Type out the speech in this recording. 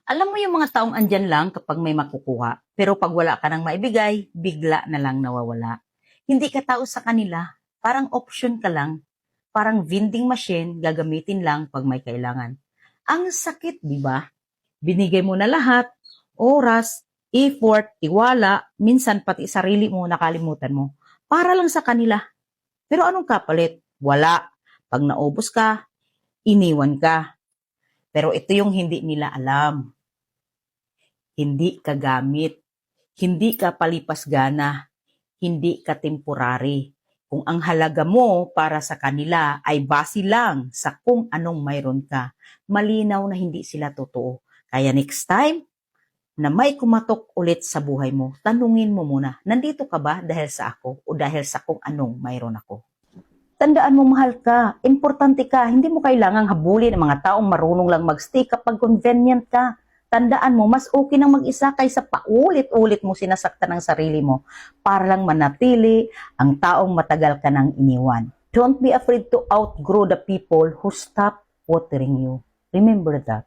Alam mo yung mga taong andyan lang kapag may makukuha, pero pag wala ka nang maibigay, bigla na lang nawawala. Hindi ka tao sa kanila, parang option ka lang, parang vending machine, gagamitin lang pag may kailangan. Ang sakit, di ba? Binigay mo na lahat, oras, effort, tiwala, minsan pati sarili mo nakalimutan mo, para lang sa kanila. Pero anong kapalit? Wala. Pag naubos ka, iniwan ka. Pero ito yung hindi nila alam. Hindi ka gamit, hindi ka palipas gana, hindi ka temporary. Kung ang halaga mo para sa kanila ay base lang sa kung anong mayroon ka, malinaw na hindi sila totoo. Kaya next time na may kumatok ulit sa buhay mo, tanungin mo muna, nandito ka ba dahil sa ako o dahil sa kung anong mayroon ako? Tandaan mo, mahal ka, importante ka, hindi mo kailangang habulin ang mga taong marunong lang magstay kapag convenient ka. Tandaan mo, mas okay nang mag-isa kaysa paulit-ulit mo sinasaktan ng sarili mo para lang manatili ang taong matagal ka nang iniwan. Don't be afraid to outgrow the people who stop watering you. Remember that.